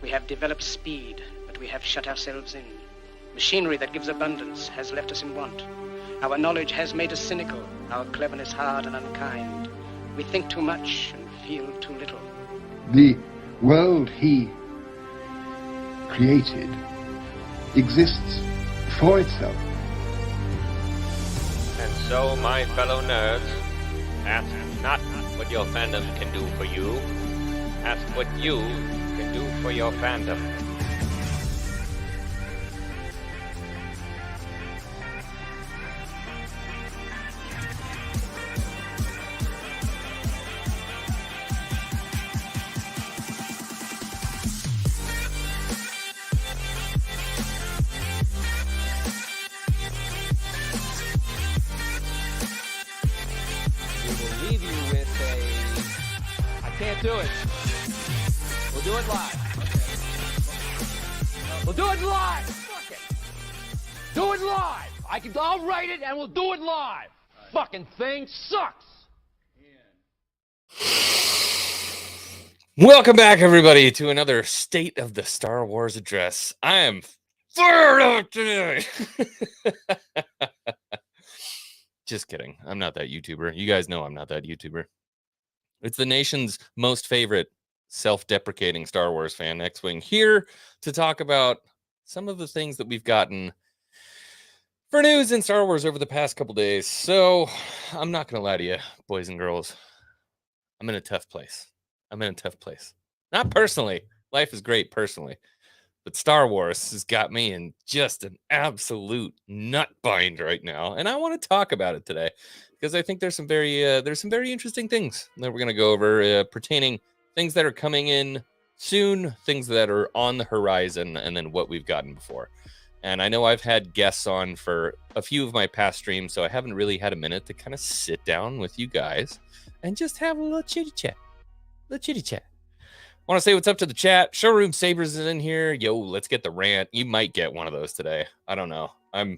We have developed speed, but we have shut ourselves in. Machinery that gives abundance has left us in want. Our knowledge has made us cynical, our cleverness hard and unkind. We think too much and feel too little. The world he created exists for itself. And so, my fellow nerds, ask not what your fandom can do for you, ask what you can do for your fandom. Do it. We'll do it live. Okay. We'll do it live. Fuck it. Do it live. I'll write it and we'll do it live. Fucking thing sucks. Welcome back, everybody, to another State of the Star Wars address. I am fired up today. Just kidding. I'm not that YouTuber. You guys know I'm not that YouTuber. It's the nation's most favorite self-deprecating Star Wars fan, X-Wing, here to talk about some of the things that we've gotten for news in Star Wars over the past couple days. So I'm not going to lie to you, boys and girls. I'm in a tough place. Not personally. Life is great personally. But Star Wars has got me in just an absolute nut bind right now. And I want to talk about it today, because I think there's some very interesting things that we're going to go over pertaining things that are coming in soon, things that are on the horizon, and then what we've gotten before. And I know I've had guests on for a few of my past streams, so I haven't really had a minute to kind of sit down with you guys and just have a little chitty chat. Want to say what's up to the chat. Showroom Sabers is in here. Yo, let's get the rant. You might get one of those today. I don't know. I'm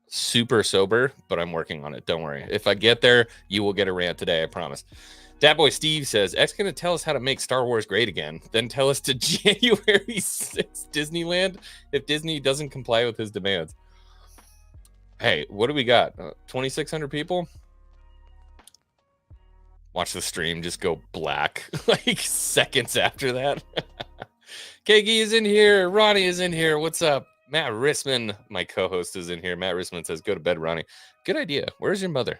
super sober, but I'm working on it. Don't worry. If I get there, you will get a rant today. I promise. Dat Boy Steve says, X going to tell us how to make Star Wars great again. Then tell us to January 6th Disneyland if Disney doesn't comply with his demands. Hey, what do we got? 2,600 people? Watch the stream just go black like seconds after that. Kegi is in here. Ronnie is in here. What's up? Matt Rissman, my co-host, is in here. Matt Rissman says, go to bed, Ronnie. Good idea. Where's your mother?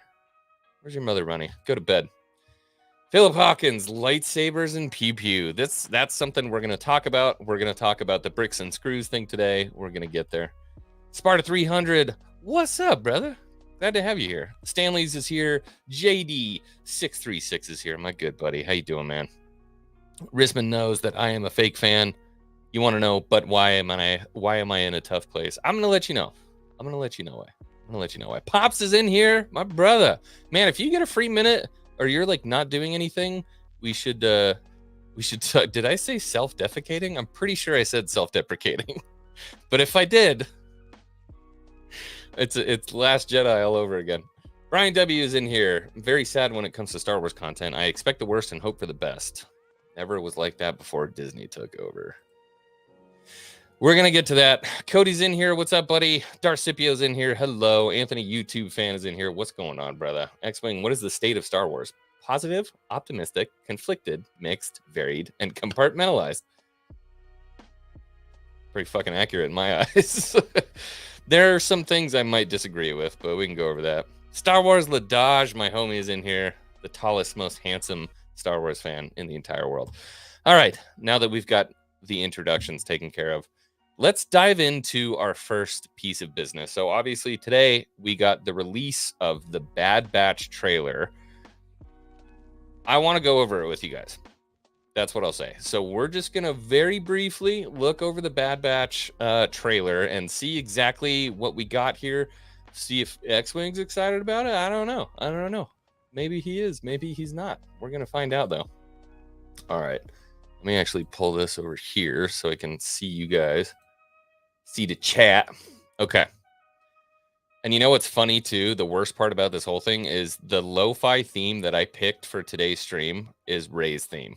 Where's your mother, Ronnie? Go to bed. Philip Hawkins, lightsabers and pew-pew. That's something we're going to talk about. We're going to talk about the bricks and screws thing today. We're going to get there. Sparta 300. What's up, brother? Glad to have you here. Stanley's is here. JD636 is here. My good buddy. How you doing, man? Risman knows that I am a fake fan. You want to know, but why am I in a tough place? I'm going to let you know. why. Pops is in here. My brother. Man, if you get a free minute or you're like not doing anything, we should did I say self-defecating? I'm pretty sure I said self-deprecating. But if I did, it's Last Jedi all over again. Brian W is in here. I'm very sad when it comes to Star Wars content. I expect the worst and hope for the best. Never was like that before Disney took over. We're going to get to that. Cody's in here. What's up, buddy? Darcipio's in here. Hello. Anthony, YouTube fan, is in here. What's going on, brother? X-Wing, what is the state of Star Wars? Positive, optimistic, conflicted, mixed, varied, and compartmentalized. Pretty fucking accurate in my eyes. There are some things I might disagree with, but we can go over that. Star Wars Ladage, my homie, is in here. The tallest, most handsome Star Wars fan in the entire world. All right, now that we've got the introductions taken care of, let's dive into our first piece of business. So obviously today we got the release of the Bad Batch trailer. I want to go over it with you guys. That's what I'll say. So we're just going to very briefly look over the Bad Batch trailer and see exactly what we got here. See if X-Wing's excited about it. I don't know. Maybe he is. Maybe he's not. We're going to find out, though. All right. Let me actually pull this over here so I can see you guys. See the chat. Okay. And you know what's funny, too? The worst part about this whole thing is the lo-fi theme that I picked for today's stream is Rey's theme.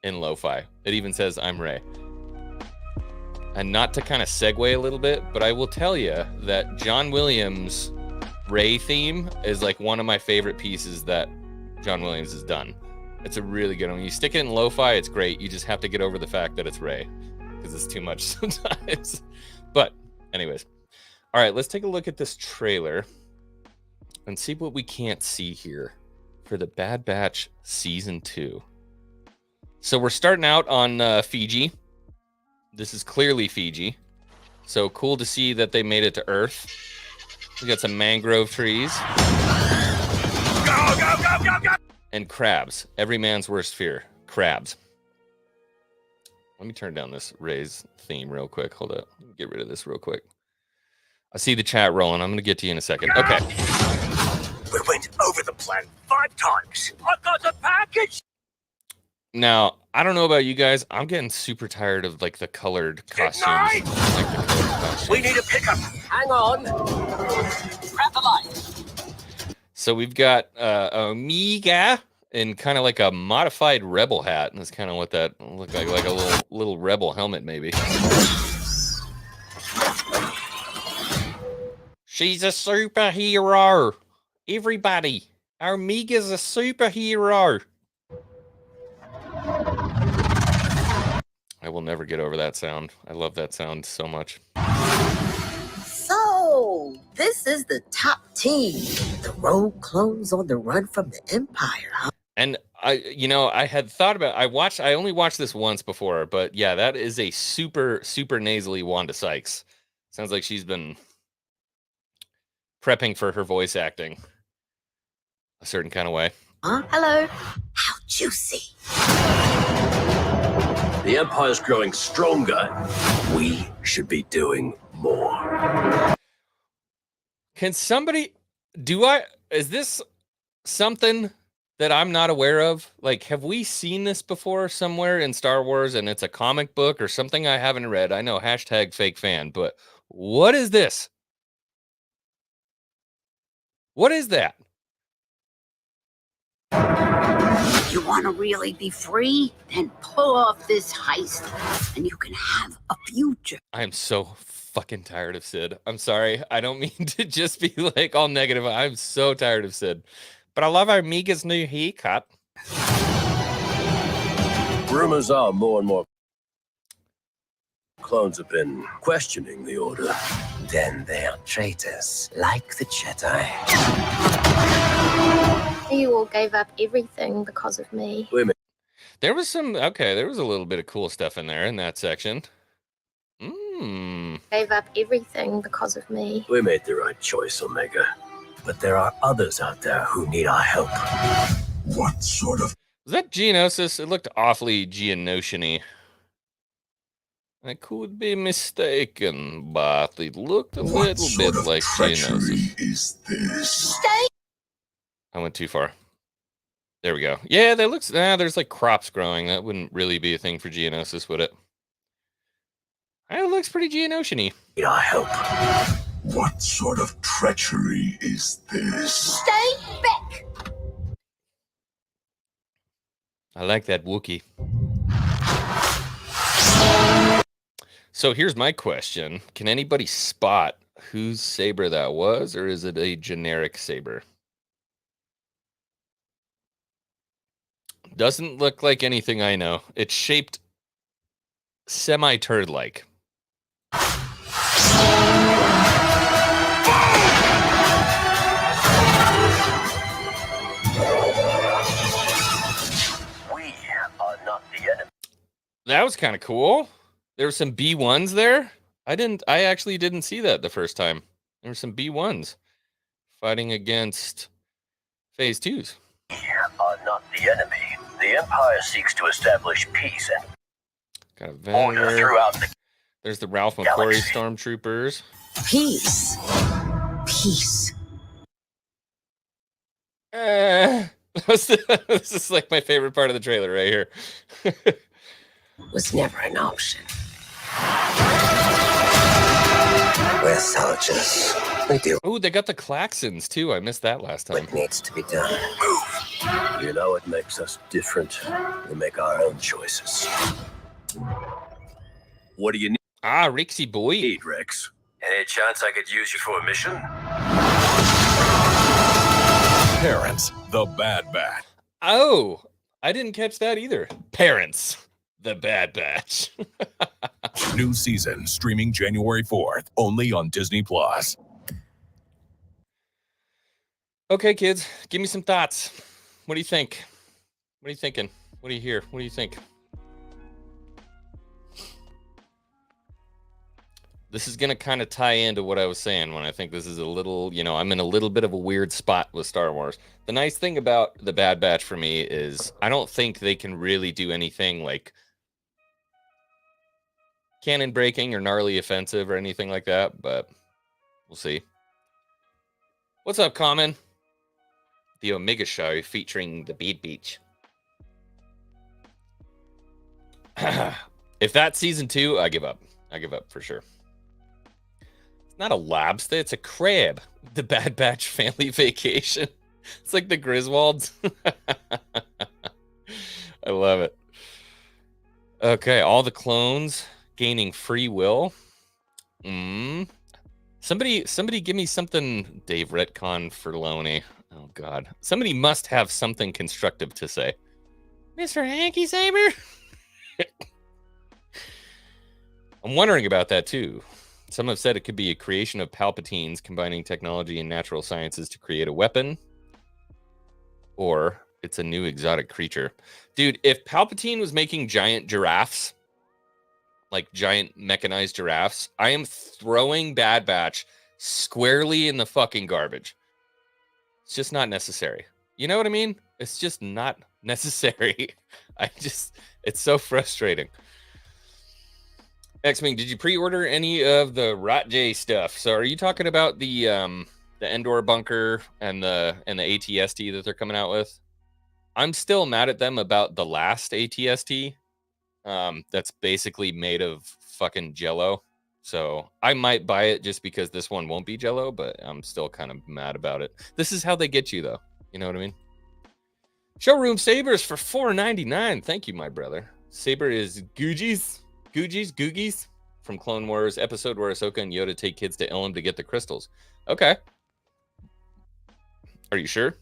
in lo-fi. It even says I'm Rey. And not to kind of segue a little bit, but I will tell you that John Williams' Rey theme is like one of my favorite pieces that John Williams has done. It's a really good one. When you stick it in lo-fi, it's great. You just have to get over the fact that it's Rey because it's too much sometimes. But anyways, all right, let's take a look at this trailer and see what we can't see here for the Bad Batch Season 2. So we're starting out on Fiji. This is clearly Fiji. So cool to see that they made it to Earth. We got some mangrove trees. Go, go, go, go, go! And crabs. Every man's worst fear. Crabs. Let me turn down this Rey's theme real quick. Hold up. Let me get rid of this real quick. I see the chat rolling. I'm going to get to you in a second. Okay. We went over the plan 5 times. I got the package. Now, I don't know about you guys. I'm getting super tired of like the colored costumes. Like the colored costumes. We need a pickup. Hang on. Grab the light. So we've got Omega in kind of like a modified rebel hat. And that's kind of what that looked like a little rebel helmet maybe. She's a superhero. Everybody, Omega's a superhero. I will never get over that sound. I love that sound so much. So, this is the top team. The rogue clones on the run from the Empire, huh? And I had thought about, I only watched this once before, but yeah, that is a super, super nasally Wanda Sykes. Sounds like she's been prepping for her voice acting a certain kind of way. Huh? Hello. How juicy. The Empire's growing stronger. We should be doing more. Can somebody, is this something that I'm not aware of? Like, have we seen this before somewhere in Star Wars and it's a comic book or something I haven't read? I know, #fake-fan, but what is this? What is that? You want to really be free? Then pull off this heist and you can have a future. I am so fucking tired of Sid. I'm sorry. I don't mean to just be like all negative. I'm so tired of Sid. But I love Omega's new haircut. Rumors are more and more clones have been questioning the Order. Then they are traitors, like the Jedi. You all gave up everything because of me. There was there was a little bit of cool stuff in there in that section. Gave up everything because of me. We made the right choice, Omega. But there are others out there who need our help. What sort of... Was that Geonosis? It looked awfully Geonosian-y. I could be mistaken, but it looked a little bit like Geonosis. Is this? I went too far. There we go. Yeah, that looks... there's like crops growing. That wouldn't really be a thing for Geonosis, would it? It looks pretty Geonosian-y. Need our help. What sort of treachery is this? Stay back! I like that Wookiee. So here's my question. Can anybody spot whose saber that was, or is it a generic saber? Doesn't look like anything I know. It's shaped semi-turd-like. That was kind of cool. There were some B1s there. I actually didn't see that the first time. There were some B1s fighting against Phase 2s. We are not the enemy. The Empire seeks to establish peace and got a vendor order throughout the... There's the Ralph McQuarrie stormtroopers. Peace. Peace. This is like my favorite part of the trailer right here. Was never an option. We're soldiers. We do Oh, they got the klaxons too. I missed that last time. what needs to be done. Move! You know what makes us different? We make our own choices. What do you need? Ah, Rixie boy. Rex? Any chance I could use you for a mission? Parents, the Bad Batch. Oh, I didn't catch that either. Parents, the Bad Batch. New season streaming January 4th, only on Disney Plus. Okay, kids, give me some thoughts. What do you think? What are you thinking? What do you hear? What do you think? This is going to kind of tie into what I was saying when I think this is a little, I'm in a little bit of a weird spot with Star Wars. The nice thing about the Bad Batch for me is I don't think they can really do anything like canon breaking or gnarly offensive or anything like that, but we'll see. What's up, Common? The Omega Show featuring the Bead Beach. If that's season 2, I give up. I give up for sure. It's not a lobster, it's a crab. The Bad Batch family vacation. It's like the Griswolds. I love it. Okay, all the clones gaining free will. Somebody give me something. Dave retcon for Filoni. Oh God, somebody must have something constructive to say. Mr. Hanky Saber. I'm wondering about that too. Some have said it could be a creation of Palpatine's combining technology and natural sciences to create a weapon. Or it's a new exotic creature. Dude, if Palpatine was making giant giraffes, like giant mechanized giraffes, I am throwing Bad Batch squarely in the fucking garbage. It's just not necessary. You know what I mean? It's just not necessary. It's so frustrating. X-Wing, did you pre-order any of the Rot J stuff? So are you talking about the Endor bunker and the ATST that they're coming out with? I'm still mad at them about the last ATST. That's basically made of fucking Jello. So I might buy it just because this one won't be Jello, but I'm still kind of mad about it. This is how they get you, though. You know what I mean? Showroom Sabers for $4.99. Thank you, my brother. Saber is Googies from Clone Wars episode where Ahsoka and Yoda take kids to Ilum to get the crystals. Okay. Are you sure?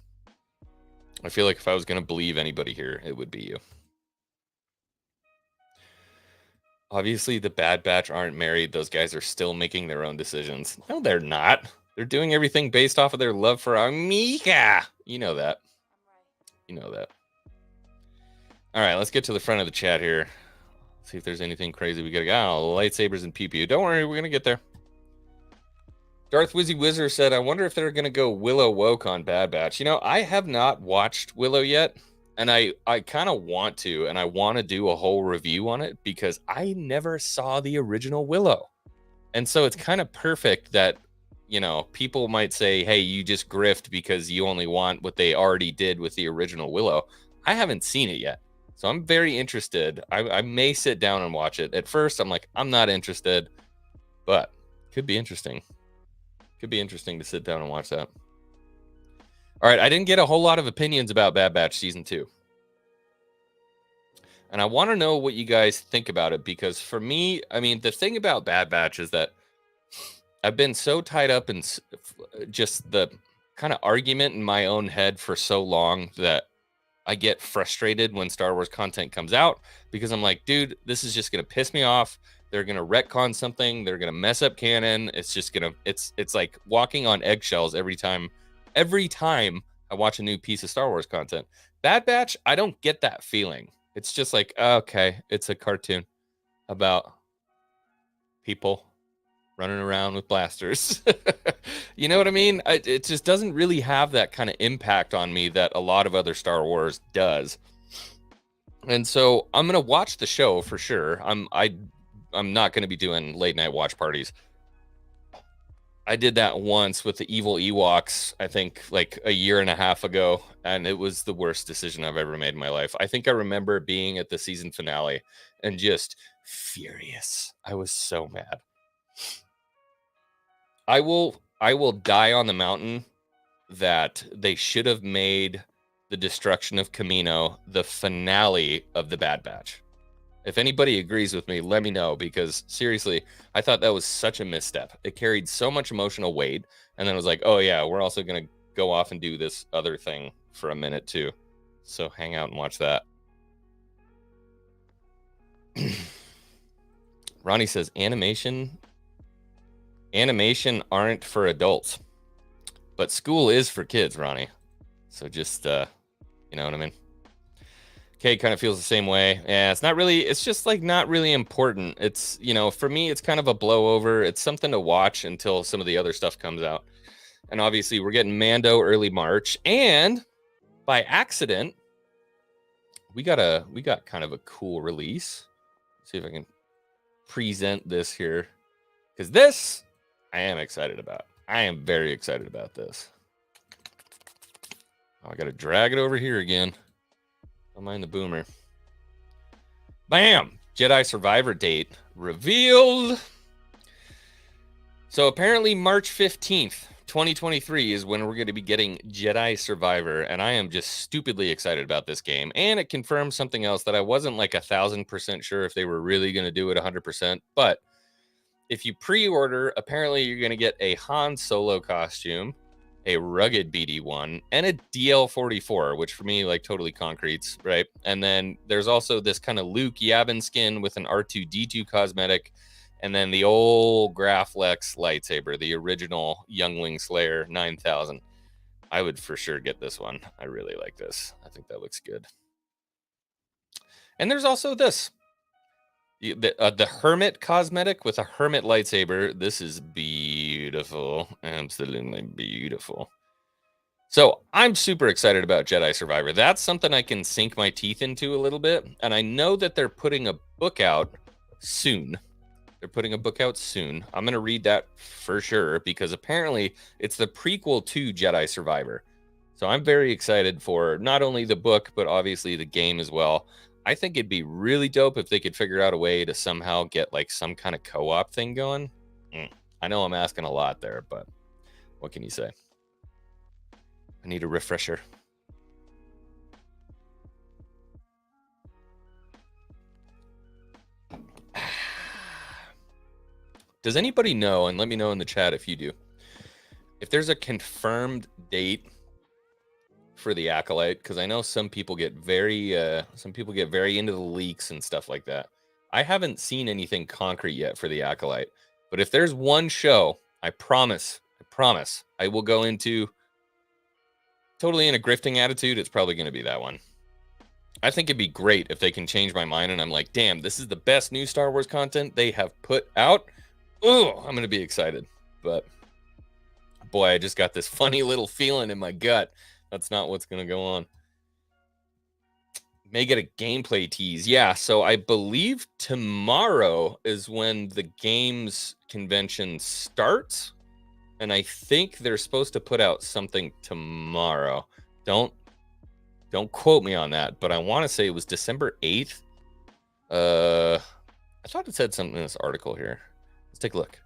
I feel like if I was going to believe anybody here, it would be you. Obviously, the Bad Batch aren't married. Those guys are still making their own decisions. No, they're not. They're doing everything based off of their love for Amiga. You know that. You know that. All right, let's get to the front of the chat here. See if there's anything crazy we gotta go. Oh, lightsabers and pew-pew. Don't worry, we're gonna get there. Darth Wizzy Wizard said, I wonder if they're gonna go Willow woke on Bad Batch. You know, I have not watched Willow yet, and I kind of want to, and I want to do a whole review on it because I never saw the original Willow. And so it's kind of perfect that, people might say, hey, you just grift because you only want what they already did with the original Willow. I haven't seen it yet. So I'm very interested. I may sit down and watch it. At first, I'm like, I'm not interested, but could be interesting. Could be interesting to sit down and watch that. All right, I didn't get a whole lot of opinions about Bad Batch Season 2. And I want to know what you guys think about it, because for me, the thing about Bad Batch is that I've been so tied up in just the kind of argument in my own head for so long that I get frustrated when Star Wars content comes out because I'm like, dude, this is just going to piss me off. They're going to retcon something. They're going to mess up canon. It's just going to, it's like walking on eggshells every time I watch a new piece of Star Wars content. Bad Batch, I don't get that feeling. It's just like, okay, it's a cartoon about people running around with blasters. You know what I mean? It just doesn't really have that kind of impact on me that a lot of other Star Wars does. And so I'm going to watch the show for sure. I'm not going to be doing late night watch parties. I did that once with the evil Ewoks, I think like a year and a half ago, and it was the worst decision I've ever made in my life. I think I remember being at the season finale and just furious. I was so mad. I will die on the mountain that they should have made the destruction of Camino the finale of the Bad Batch. If anybody agrees with me, let me know, because seriously, I thought that was such a misstep. It carried so much emotional weight, and then it was like, oh yeah, we're also going to go off and do this other thing for a minute too. So hang out and watch that. Ronnie says animation aren't for adults, but school is for kids, Ronnie. So just you know what I mean. Kay kind of feels the same way. Yeah, it's just like not really important. It's, you know, for me, it's kind of a blowover. It's something to watch until some of the other stuff comes out. And obviously we're getting Mando early March, and by accident, we got kind of a cool release. Let's see if I can present this here, because this I am excited about. I am very excited about this. Oh, I got to drag it over here again. Don't mind the boomer. Bam! Jedi Survivor date revealed. So apparently March 15th, 2023 is when we're going to be getting Jedi Survivor, and I am just stupidly excited about this game. And it confirms something else that I wasn't like 1,000% sure if they were really going to do it 100%. But if you pre-order, apparently you're going to get a Han Solo costume, a rugged BD1, and a DL44, which for me, like, totally concretes, right? And then there's also this kind of Luke Yavin skin with an R2-D2 cosmetic, and then the old Graflex lightsaber, the original Youngling Slayer 9000. I would for sure get this one. I really like this. I think that looks good. And there's also this. The Hermit cosmetic with a Hermit lightsaber. This is beautiful. Absolutely beautiful. So I'm super excited about Jedi Survivor. That's something I can sink my teeth into a little bit. And I know that they're putting a book out soon. I'm going to read that for sure, because apparently it's the prequel to Jedi Survivor. So I'm very excited for not only the book, but obviously the game as well. I think it'd be really dope if they could figure out a way to somehow get like some kind of co-op thing going. I know I'm asking a lot there, but what can you say? I need a refresher. Does anybody know, and let me know in the chat if you do, if there's a confirmed date for the Acolyte? Because I know some people get very into the leaks and stuff like that. I haven't seen anything concrete yet for the Acolyte, but if there's one show, I promise I will go into totally in a grifting attitude. It's probably going to be that one. I think it'd be great if they can change my mind and I'm like, damn, this is the best new Star Wars content they have put out. Oh, I'm going to be excited. But boy, I just got this funny little feeling in my gut. That's not what's going to go on. May get a gameplay tease. Yeah, so I believe tomorrow is when the games convention starts. And I think they're supposed to put out something tomorrow. Don't quote me on that, but I want to say it was December 8th. I thought it said something in this article here. Let's take a look.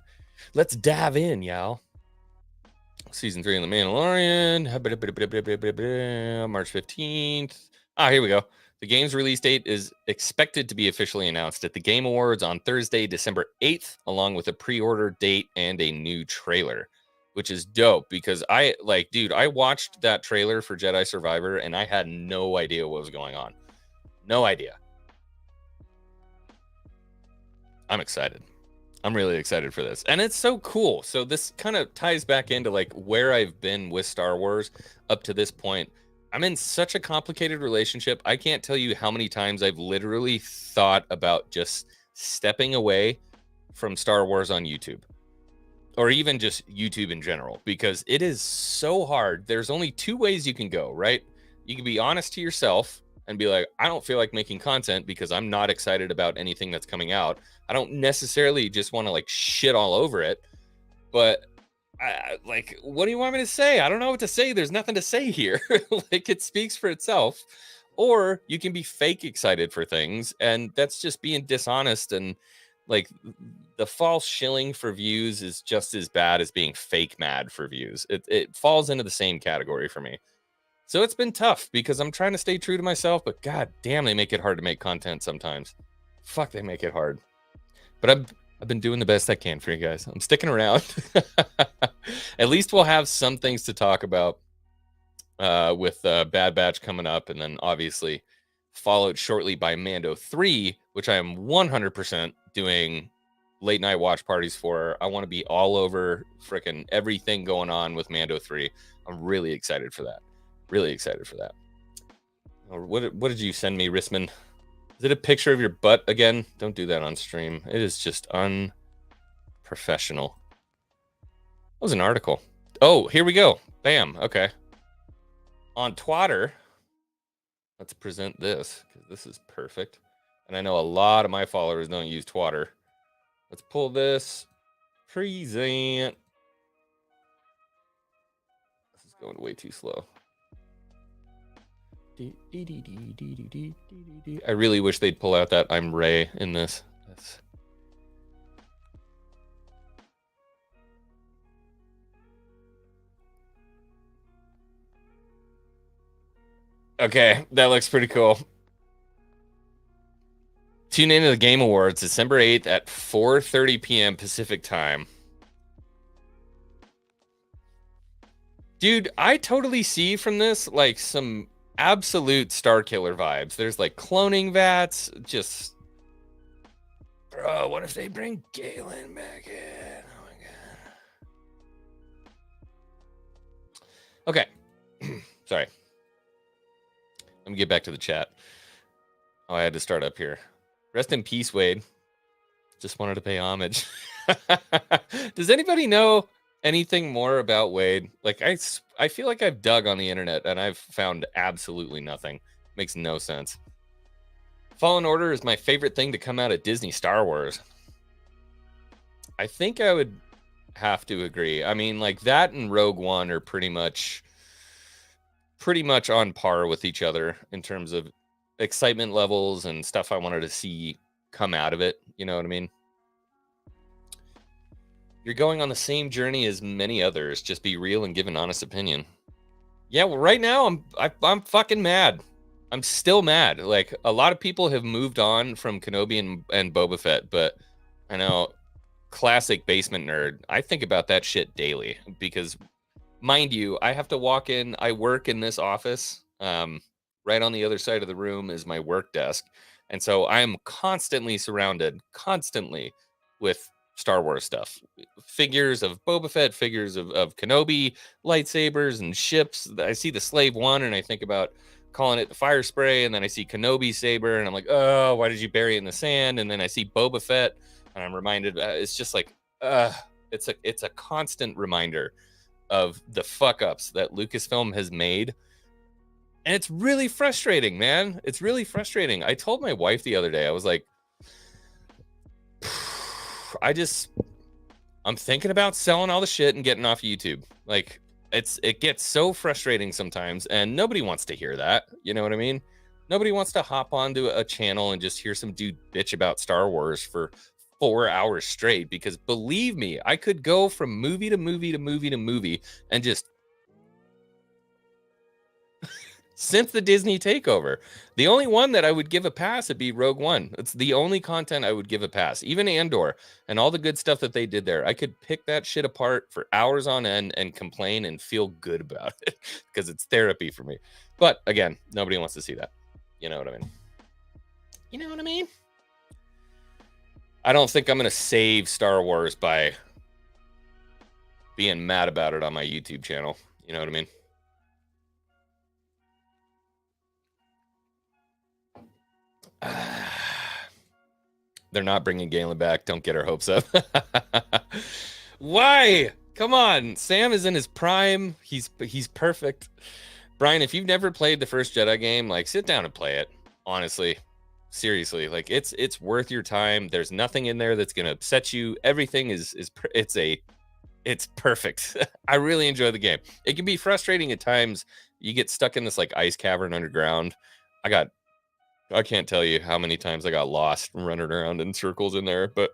Let's dive in, y'all. Season 3 of The Mandalorian. March 15th. Here we go. The game's release date is expected to be officially announced at the Game Awards on Thursday, December 8th, along with a pre-order date and a new trailer, which is dope because I watched that trailer for Jedi Survivor and I had no idea what was going on. No idea. I'm excited. I'm really excited for this. And it's so cool. So this kind of ties back into like where I've been with Star Wars up to this point. I'm in such a complicated relationship. I can't tell you how many times I've literally thought about just stepping away from Star Wars on YouTube, or even just YouTube in general, because it is so hard. There's only two ways you can go, right? You can be honest to yourself and be like, I don't feel like making content because I'm not excited about anything that's coming out. I don't necessarily just want to like shit all over it, but what do you want me to say? I don't know what to say. There's nothing to say here. Like, it speaks for itself. Or you can be fake excited for things, and that's just being dishonest. And like, the false shilling for views is just as bad as being fake mad for views. It falls into the same category for me. So it's been tough because I'm trying to stay true to myself, but god damn, they make it hard to make content sometimes. Fuck, they make it hard. But I've been doing the best I can for you guys. I'm sticking around. At least we'll have some things to talk about with Bad Batch coming up, and then obviously followed shortly by Mando 3, which I am 100% doing late night watch parties for. I want to be all over freaking everything going on with Mando 3. I'm really excited for that. Really excited for that. What did you send me, Risman? Is it a picture of your butt again? Don't do that on stream. It is just unprofessional. That was an article. Oh, here we go. Bam. Okay. On Twitter, let's present this because this is perfect. And I know a lot of my followers don't use Twitter. Let's pull this. Present. This is going way too slow. I really wish they'd pull out that I'm Ray in this. That's... Okay, that looks pretty cool. Tune into the Game Awards December 8th at 4:30 p.m. Pacific time. Dude, I totally see from this like some absolute Star Killer vibes. There's like cloning vats, just bro, what if they bring Galen back in? Oh my god. Okay. Sorry. Let me get back to the chat. Oh, I had to start up here. Rest in peace, Wade. Just wanted to pay homage. Does anybody know anything more about Wade? Like, I feel like I've dug on the internet and I've found absolutely nothing. Makes no sense. Fallen Order is my favorite thing to come out of Disney Star Wars. I think I would have to agree. I mean, like that and Rogue One are pretty much on par with each other in terms of excitement levels and stuff I wanted to see come out of it. You know what I mean? You're going on the same journey as many others. Just be real and give an honest opinion. Yeah, well, right now I'm fucking mad. I'm still mad. Like a lot of people have moved on from Kenobi and Boba Fett, but I know, classic basement nerd. I think about that shit daily because, mind you, I have to walk in. I work in this office. Right on the other side of the room is my work desk, and so I am constantly surrounded, with Star Wars stuff, figures of Boba Fett, figures of Kenobi, lightsabers and ships. I see the Slave One and I think about calling it the Fire Spray, and then I see Kenobi saber and I'm like, oh, why did you bury it in the sand? And then I see Boba Fett and I'm reminded, it's just like, it's a constant reminder of the fuck ups that Lucasfilm has made. And it's really frustrating, man. It's really frustrating. I told my wife the other day, I was like, I'm thinking about selling all the shit and getting off YouTube. Like, it gets so frustrating sometimes, and nobody wants to hear that. You know what I mean? Nobody wants to hop onto a channel and just hear some dude bitch about Star Wars for 4 hours straight, because believe me, I could go from movie to movie to movie to movie and just since the Disney takeover. The only one that I would give a pass would be Rogue One. It's the only content I would give a pass. Even Andor and all the good stuff that they did there, I could pick that shit apart for hours on end and complain and feel good about it because it's therapy for me. But again, nobody wants to see that. You know what I mean? You know what I mean? I don't think I'm going to save Star Wars by being mad about it on my YouTube channel. You know what I mean? They're not bringing Galen back. Don't get our hopes up. Why? Come on. Sam is in his prime. He's perfect. Brian, if you've never played the first Jedi game, like, sit down and play it. Honestly, seriously, like, it's worth your time. There's nothing in there that's gonna upset you. Everything it's perfect. I really enjoy the game. It can be frustrating at times. You get stuck in this like ice cavern underground. I can't tell you how many times I got lost running around in circles in there, but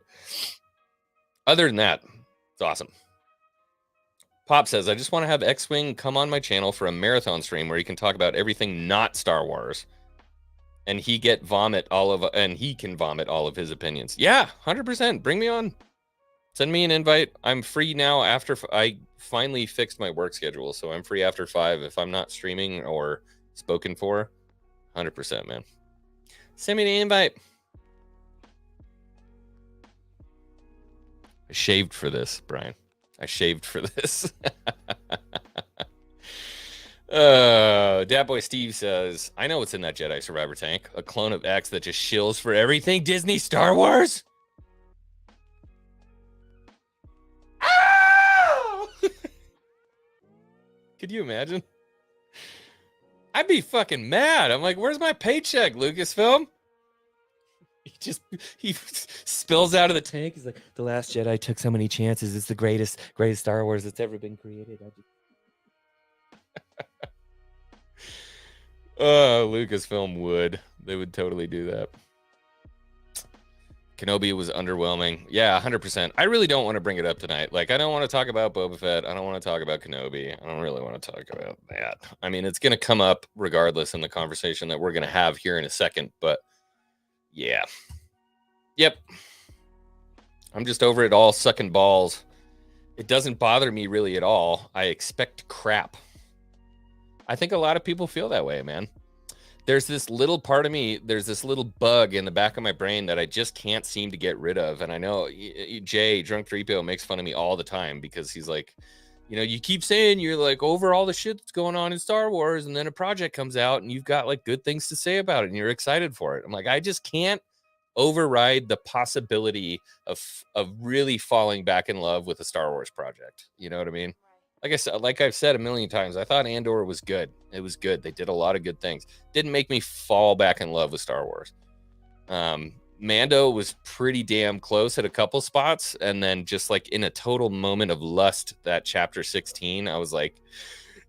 other than that, it's awesome. Pop says, I just want to have X-Wing come on my channel for a marathon stream where he can talk about everything not Star Wars. And he can vomit all of his opinions. Yeah, 100%. Bring me on. Send me an invite. I'm free now after I finally fixed my work schedule. So I'm free after 5 if I'm not streaming or spoken for. 100%, man. Send me the invite. I shaved for this, Brian. I shaved for this. Boy Steve says, I know what's in that Jedi Survivor tank. A clone of X that just shills for everything Disney Star Wars. Oh! Could you imagine? I'd be fucking mad. I'm like, where's my paycheck, Lucasfilm? He spills out of the tank. He's like, The Last Jedi took so many chances. It's the greatest Star Wars that's ever been created. Lucasfilm would. They would totally do that. Kenobi was underwhelming. Yeah, 100%. I really don't want to bring it up tonight. Like, I don't want to talk about Boba Fett. I don't want to talk about Kenobi. I don't really want to talk about that. I mean, it's going to come up regardless in the conversation that we're going to have here in a second, but yeah. Yep. I'm just over it all, sucking balls. It doesn't bother me really at all. I expect crap. I think a lot of people feel that way, man. There's this little part of me, there's this little bug in the back of my brain that I just can't seem to get rid of. And I know Jay, Drunk 3PO, makes fun of me all the time because he's like, you know, you keep saying you're like over all the shit that's going on in Star Wars, and then a project comes out and you've got like good things to say about it and you're excited for it. I'm like, I just can't override the possibility of really falling back in love with a Star Wars project. You know what I mean? Like I've said a million times, I thought Andor was good. It was good. They did a lot of good things. Didn't make me fall back in love with Star Wars. Mando was pretty damn close at a couple spots, and then just like in a total moment of lust, that chapter 16, I was like,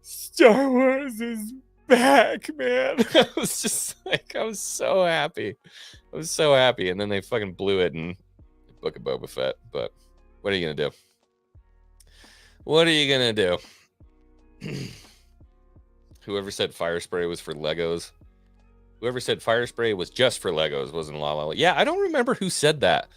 Star Wars is back, man. I was just like, I was so happy. And then they fucking blew it in Book of Boba Fett. But what are you gonna do? What are you gonna do? Whoever said fire spray was for Legos. Whoever said fire spray was just for Legos wasn't La La. Yeah, I don't remember who said that.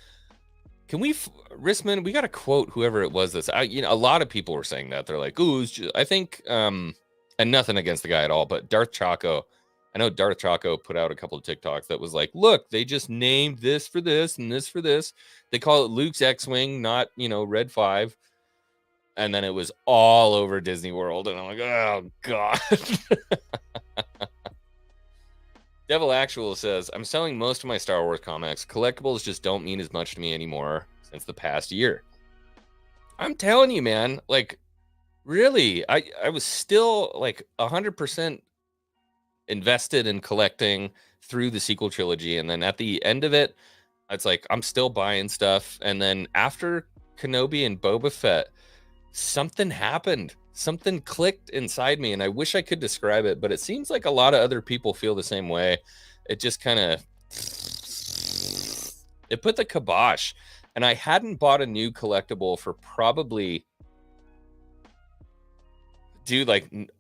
Can we, Rissman? We got to quote whoever it was. A lot of people were saying that. They're like, "Ooh, I think," and nothing against the guy at all, but Darth Chaco. I know Darth Chaco put out a couple of TikToks that was like, "Look, they just named this for this and this for this. They call it Luke's X-wing, not Red 5." And then it was all over Disney World, and I'm like, "Oh God." Devil Actual says, I'm selling most of my Star Wars comics. Collectibles just don't mean as much to me anymore since the past year. I'm telling you, man, like, really, I was still like 100% invested in collecting through the sequel trilogy. And then at the end of it, it's like, I'm still buying stuff. And then after Kenobi and Boba Fett, something happened. Something clicked inside me, and I wish I could describe it, but it seems like a lot of other people feel the same way. It just kind of, it put the kibosh, and I hadn't bought a new collectible for probably,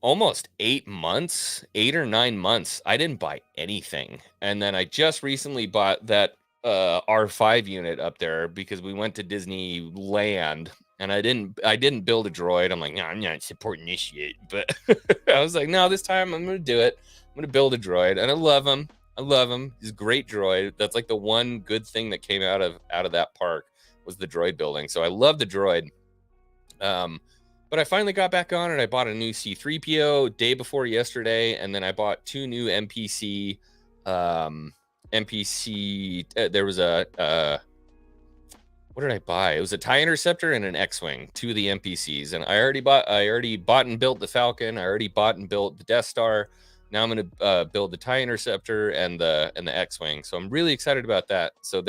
almost 8 months, 8 or 9 months. I didn't buy anything, and then I just recently bought that R5 unit up there because we went to Disneyland. And I didn't build a droid. I'm like, no, I'm not supporting this shit. But I was like, no, this time I'm going to do it. I'm going to build a droid. And I love him. He's a great droid. That's like the one good thing that came out of that park was the droid building. So I love the droid. But I finally got back on it. I bought a new C-3PO day before yesterday. And then I bought 2 new NPC. There was a... what did I buy? It was a TIE Interceptor and an X-Wing, 2 of the NPCs. And I already bought and built the Falcon. I already bought and built the Death Star. Now I'm going to build the TIE Interceptor and the X-Wing. So I'm really excited about that. So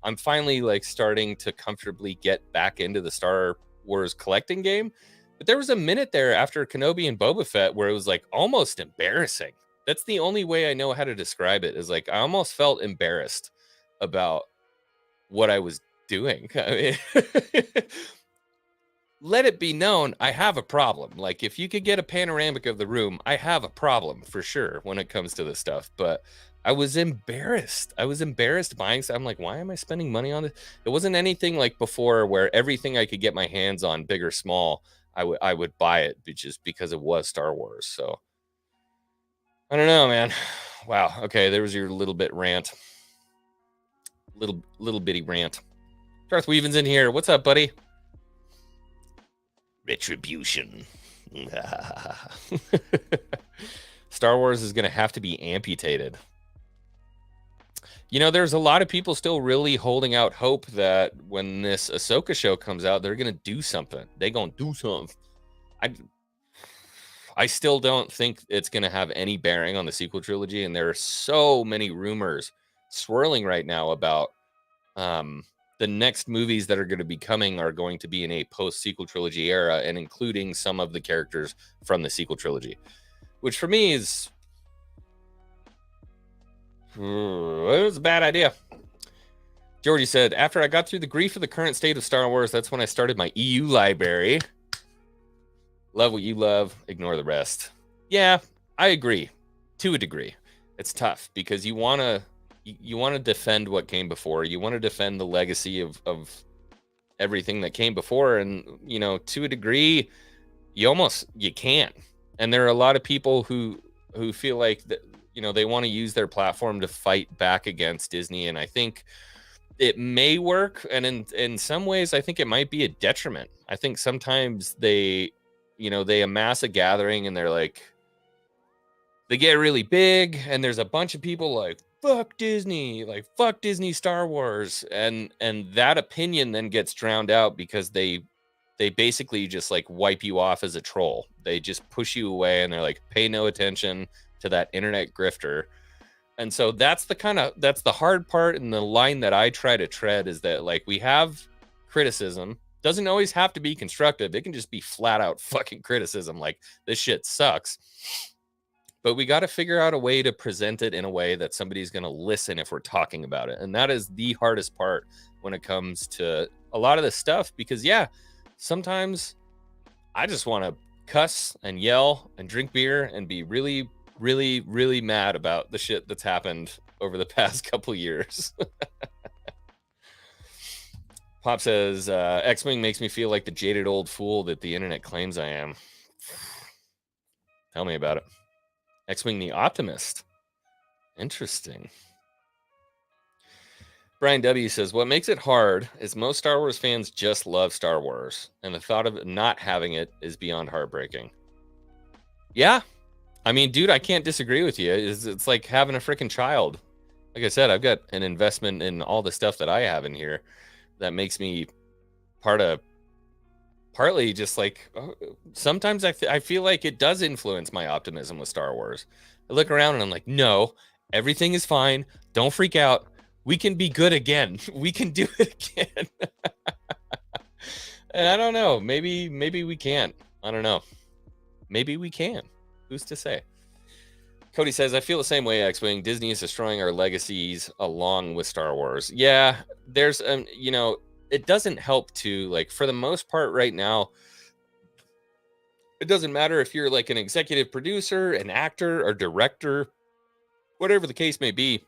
I'm finally like starting to comfortably get back into the Star Wars collecting game. But there was a minute there after Kenobi and Boba Fett where it was like almost embarrassing. That's the only way I know how to describe it, is like I almost felt embarrassed about what I was doing. I mean, let it be known I have a problem. Like, if you could get a panoramic of the room, I have a problem for sure when it comes to this stuff. But I was embarrassed. I was embarrassed buying stuff. I'm like, why am I spending money on this? It wasn't anything like before where everything I could get my hands on, big or small, I would buy it just because it was Star Wars. So I don't know, man. Wow. Okay, there was your little bit rant. Little bitty rant. Darth Weaven's in here. What's up, buddy? Retribution. Star Wars is going to have to be amputated. You know, there's a lot of people still really holding out hope that when this Ahsoka show comes out, they're going to do something. They're going to do something. I still don't think it's going to have any bearing on the sequel trilogy. And there are so many rumors swirling right now about the next movies that are going to be coming are going to be in a post-sequel trilogy era, and including some of the characters from the sequel trilogy, which for me is it was a bad idea. Georgie said, after I got through the grief of the current state of Star Wars, that's when I started my EU library. Love what you love, ignore the rest. Yeah, I agree to a degree. It's tough because you want to defend what came before. You want to defend the legacy of everything that came before. And, you know, to a degree, you can't. And there are a lot of people who feel like that, you know, they want to use their platform to fight back against Disney. And I think it may work. And in some ways, I think it might be a detriment. I think sometimes they amass a gathering and they're like, they get really big and there's a bunch of people like, fuck Disney, like fuck Disney Star Wars. And that opinion then gets drowned out because they basically just like wipe you off as a troll. They just push you away and they're like, pay no attention to that internet grifter. And so that's the hard part. And the line that I try to tread is that, like, we have criticism. Doesn't always have to be constructive. It can just be flat out fucking criticism. Like, this shit sucks. But we got to figure out a way to present it in a way that somebody's going to listen if we're talking about it. And that is the hardest part when it comes to a lot of this stuff. Because, yeah, sometimes I just want to cuss and yell and drink beer and be really, really, really mad about the shit that's happened over the past couple years. Pop says, X-Wing makes me feel like the jaded old fool that the internet claims I am. Tell me about it. X-Wing the Optimist. Interesting. Brian W. says, what makes it hard is most Star Wars fans just love Star Wars, and the thought of not having it is beyond heartbreaking. Yeah. I mean, dude, I can't disagree with you. It's like having a freaking child. Like I said, I've got an investment in all the stuff that I have in here that makes me partly just like, sometimes I feel like it does influence my optimism with Star Wars. I look around and I'm like, no, everything is fine. Don't freak out. We can be good again. We can do it again. And I don't know. Maybe we can't. I don't know. Maybe we can. Who's to say? Cody says, I feel the same way, X-Wing. Disney is destroying our legacies along with Star Wars. Yeah, there's, it doesn't help to, like, for the most part right now, it doesn't matter if you're like an executive producer, an actor, or director, whatever the case may be.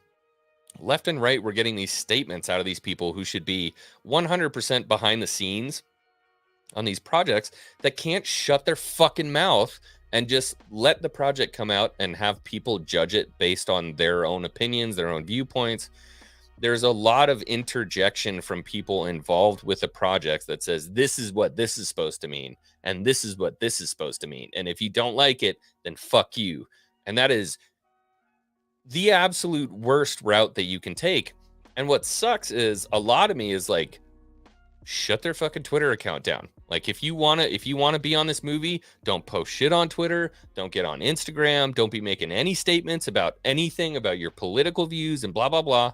Left and right, we're getting these statements out of these people who should be 100% behind the scenes on these projects that can't shut their fucking mouth and just let the project come out and have people judge it based on their own opinions, their own viewpoints. There's a lot of interjection from people involved with the project that says, this is what this is supposed to mean, and this is what this is supposed to mean. And if you don't like it, then fuck you. And that is the absolute worst route that you can take. And what sucks is a lot of me is like, shut their fucking Twitter account down. Like, if you want to be on this movie, don't post shit on Twitter. Don't get on Instagram. Don't be making any statements about anything about your political views and blah, blah, blah.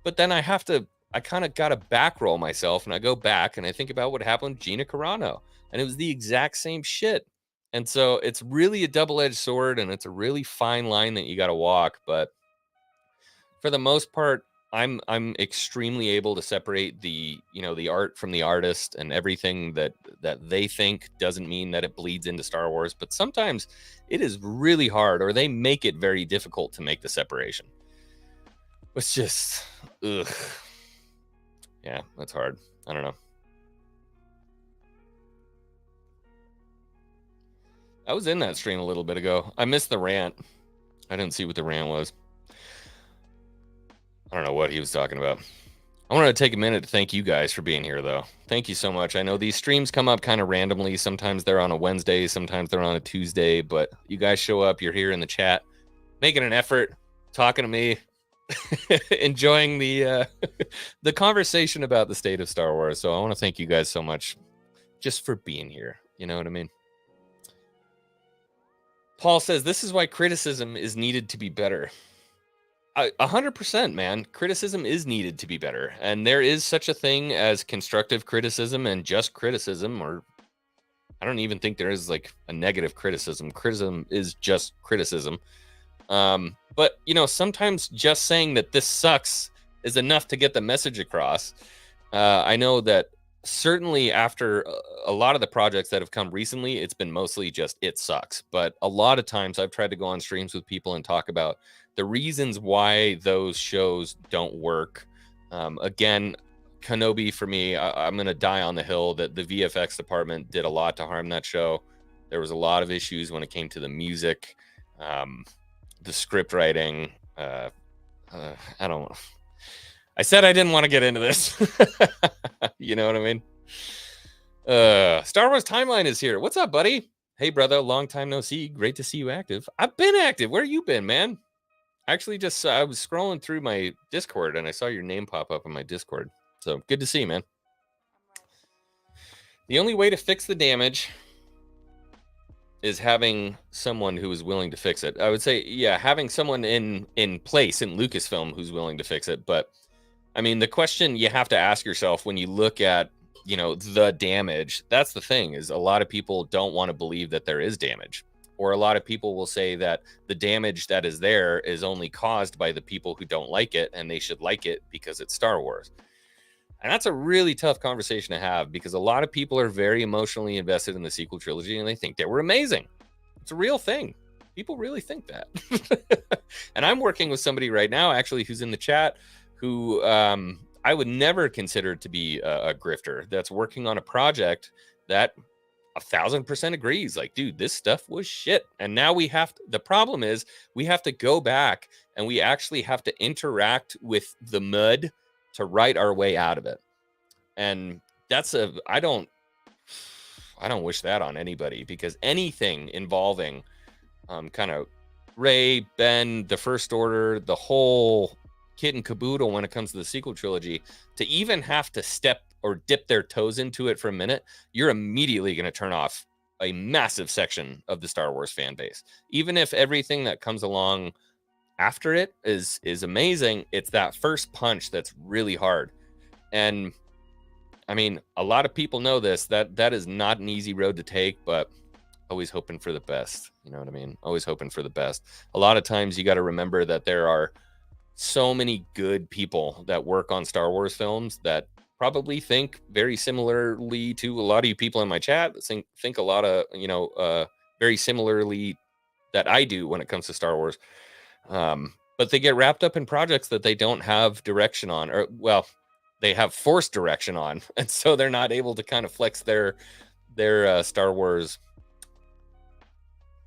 But then I kind of got to backroll myself, and I go back and I think about what happened with Gina Carano, and it was the exact same shit. And so it's really a double-edged sword, and it's a really fine line that you got to walk. But for the most part, I'm extremely able to separate the art from the artist, and everything that they think doesn't mean that it bleeds into Star Wars. But sometimes it is really hard, or they make it very difficult to make the separation. It's just, ugh. Yeah, that's hard. I don't know. I was in that stream a little bit ago. I missed the rant. I didn't see what the rant was. I don't know what he was talking about. I wanted to take a minute to thank you guys for being here, though. Thank you so much. I know these streams come up kind of randomly. Sometimes they're on a Wednesday, sometimes they're on a Tuesday, but you guys show up, you're here in the chat, making an effort, talking to me, enjoying the the conversation about the state of Star Wars. So I want to thank you guys so much just for being here. You know what I mean? Paul says, this is why criticism is needed to be better. 100%, man. Criticism is needed to be better. And there is such a thing as constructive criticism and just criticism, or I don't even think there is like a negative criticism. Criticism is just criticism. But, sometimes just saying that this sucks is enough to get the message across. I know that certainly after a lot of the projects that have come recently, it's been mostly just it sucks. But a lot of times I've tried to go on streams with people and talk about the reasons why those shows don't work. Again, Kenobi, for me, I'm going to die on the hill that the VFX department did a lot to harm that show. There was a lot of issues when it came to the music, the script writing. I don't know. I said I didn't want to get into this. You know what I mean? Star Wars Timeline is here. What's up, buddy? Hey, brother. Long time no see. Great to see you active. I've been active. Where you been, man? Actually, I was scrolling through my Discord and I saw your name pop up on my Discord. So good to see you, man. The only way to fix the damage is having someone who is willing to fix it. I would say, yeah, having someone in place in Lucasfilm who's willing to fix it. But I mean, the question you have to ask yourself when you look at, the damage, that's the thing, is a lot of people don't want to believe that there is damage. Or a lot of people will say that the damage that is there is only caused by the people who don't like it, and they should like it because it's Star Wars. And that's a really tough conversation to have, because a lot of people are very emotionally invested in the sequel trilogy and they think they were amazing. It's a real thing. People really think that. And I'm working with somebody right now, actually, who's in the chat, who I would never consider to be a grifter, that's working on a project that 1,000% agrees. Like, dude, this stuff was shit. And now the problem is we have to go back and we actually have to interact with the mud to write our way out of it. And I don't wish that on anybody, because anything involving kind of Rey, Ben, the First Order, the whole kit and caboodle when it comes to the sequel trilogy, to even have to step or dip their toes into it for a minute, you're immediately going to turn off a massive section of the Star Wars fan base. Even if everything that comes along after it is amazing, it's that first punch that's really hard. And I mean, a lot of people know this, that is not an easy road to take, but always hoping for the best. You know what I mean? Always hoping for the best. A lot of times you got to remember that there are so many good people that work on Star Wars films that probably think very similarly to a lot of you people in my chat. Think a lot of, very similarly that I do when it comes to Star Wars. But they get wrapped up in projects that they don't have direction on, or, well, they have forced direction on. And so they're not able to kind of flex their Star Wars,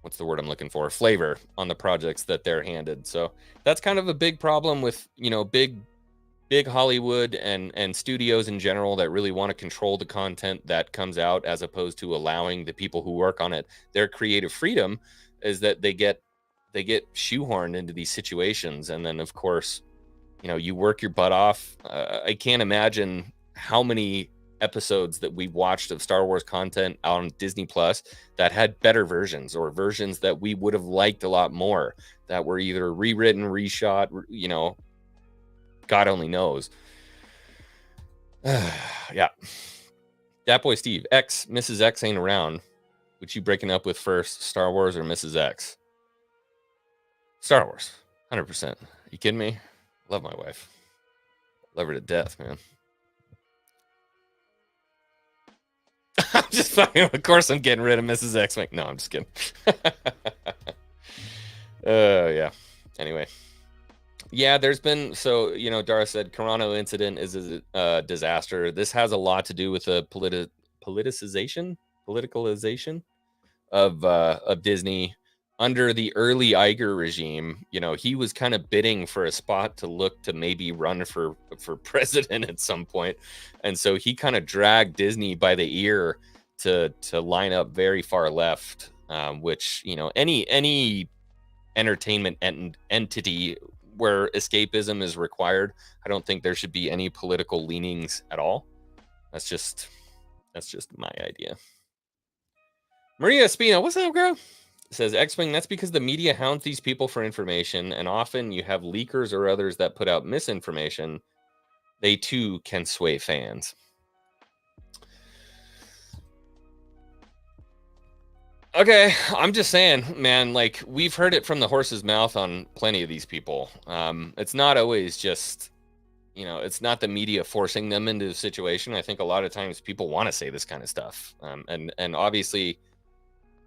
what's the word I'm looking for, flavor on the projects that they're handed. So that's kind of a big problem with, big Hollywood and studios in general that really want to control the content that comes out, as opposed to allowing the people who work on it their creative freedom, is that they get shoehorned into these situations. And then, of course, you work your butt off. I can't imagine how many episodes that we watched of Star Wars content on Disney Plus that had better versions, or versions that we would have liked a lot more, that were either rewritten, reshot, God only knows. Yeah. Dat Boy Steve, Mrs. X ain't around. Which you breaking up with first, Star Wars or Mrs. X? Star Wars, 100%. You kidding me? Love my wife. Love her to death, man. I'm just fucking. Of course, I'm getting rid of Mrs. X-Wing. No, I'm just kidding. Yeah. Anyway. Yeah, there's been, so, you know, Dara said Carano incident is a disaster. This has a lot to do with the politicalization of Disney under the early Iger regime. You know, he was kind of bidding for a spot to look to maybe run for president at some point, and so he kind of dragged Disney by the ear to line up very far left, which, you know, any entertainment entity where escapism is required, I don't think there should be any political leanings at all. That's just my idea. Maria Espino, what's up, girl? Says X-Wing, that's because the media hounds these people for information, and often you have leakers or others that put out misinformation. They too can sway fans. Okay, I'm just saying, man, like, we've heard it from the horse's mouth on plenty of these people. It's not always just, you know, it's not the media forcing them into the situation. I think a lot of times people want to say this kind of stuff. And obviously,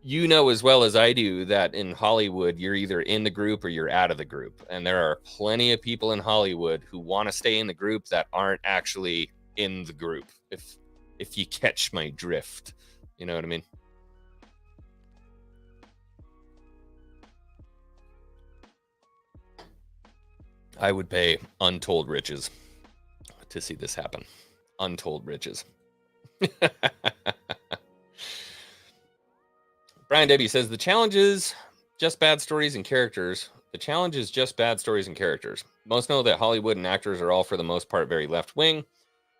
you know as well as I do that in Hollywood, you're either in the group or you're out of the group. And there are plenty of people in Hollywood who want to stay in the group that aren't actually in the group, if you catch my drift. You know what I mean? I would pay untold riches to see this happen. Untold riches. Brian Debbie says, the challenge is just bad stories and characters. The challenge is just bad stories and characters. Most know that Hollywood and actors are all, for the most part, very left-wing.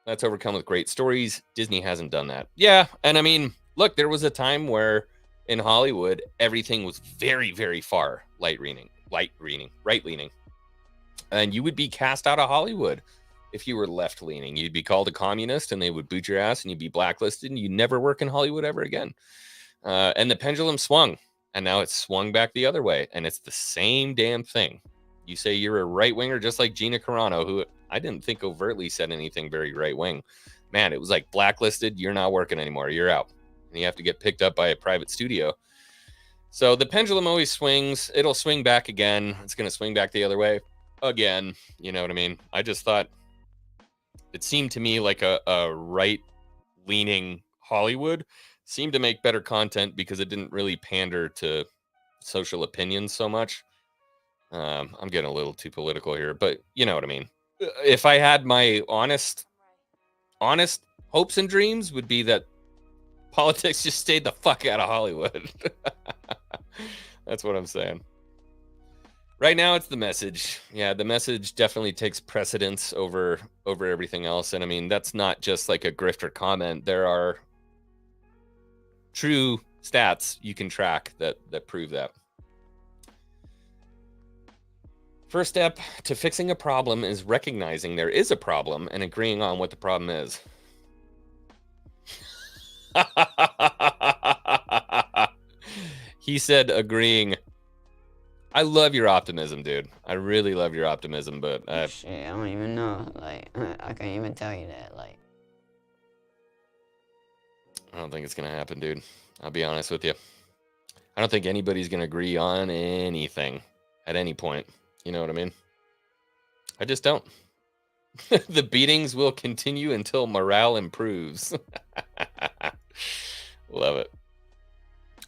That's overcome with great stories. Disney hasn't done that. Yeah, and I mean, look, there was a time where in Hollywood, everything was very, very far right-leaning. And you would be cast out of Hollywood if you were left-leaning. You'd be called a communist, and they would boot your ass, and you'd be blacklisted, and you'd never work in Hollywood ever again. And the pendulum swung, and now it's swung back the other way, and it's the same damn thing. You say you're a right-winger, just like Gina Carano, who I didn't think overtly said anything very right-wing. Man, it was like blacklisted, you're not working anymore, you're out. And you have to get picked up by a private studio. So the pendulum always swings. It'll swing back again. It's going to swing back the other way again. You know what I mean? I just thought it seemed to me like a right-leaning Hollywood seemed to make better content because it didn't really pander to social opinions so much. I'm getting a little too political here, but you know what I mean. If I had my honest hopes and dreams, would be that politics just stayed the fuck out of Hollywood. That's what I'm saying. Right now, it's the message. Yeah, the message definitely takes precedence over everything else. And I mean, that's not just like a grifter comment. There are true stats you can track that prove that. First step to fixing a problem is recognizing there is a problem and agreeing on what the problem is. He said agreeing. I love your optimism, dude. I really love your optimism, but shit, I don't even know. Like, I can't even tell you that. Like, I don't think it's gonna happen, dude. I'll be honest with you. I don't think anybody's gonna agree on anything at any point. You know what I mean? I just don't. The beatings will continue until morale improves. Love it.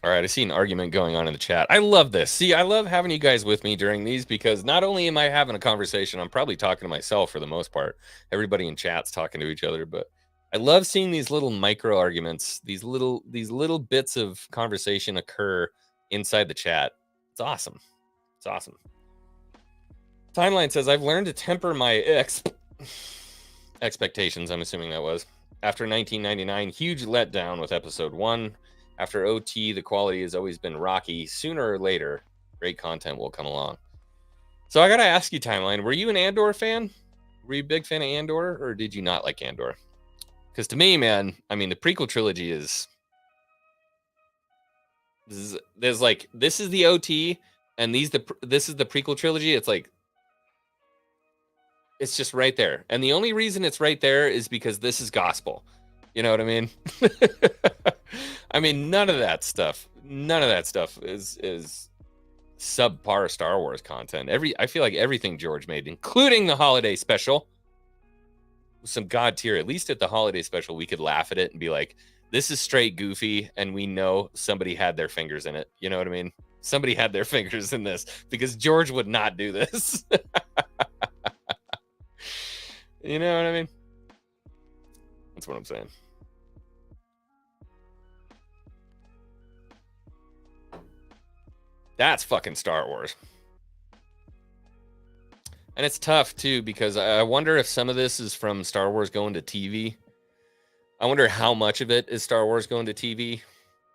All right, I see an argument going on in the chat. I love this. See, I love having you guys with me during these because not only am I having a conversation, I'm probably talking to myself for the most part. Everybody in chat's talking to each other, but I love seeing these little micro arguments, these little bits of conversation occur inside the chat. It's awesome. It's awesome. Timeline says, I've learned to temper my expectations, I'm assuming that was. After 1999, huge letdown with episode 1. After OT, the quality has always been rocky. Sooner or later, great content will come along. So I got to ask you, Timeline, were you an Andor fan? Were you a big fan of Andor, or did you not like Andor? Because to me, man, I mean, the prequel trilogy is... There's like, this is the OT, and this is the prequel trilogy. It's like, It's just right there. And the only reason it's right there is because this is gospel. You know what I mean? I mean, none of that stuff is subpar Star Wars content. I feel like everything George made, including the holiday special, was some god tier. At least at the holiday special, we could laugh at it and be like, this is straight goofy, and we know somebody had their fingers in it. You know what I mean? Somebody had their fingers in this, because George would not do this. You know what I mean? That's what I'm saying. That's fucking Star Wars. And it's tough, too, because I wonder if some of this is from Star Wars going to TV. I wonder how much of it is Star Wars going to TV.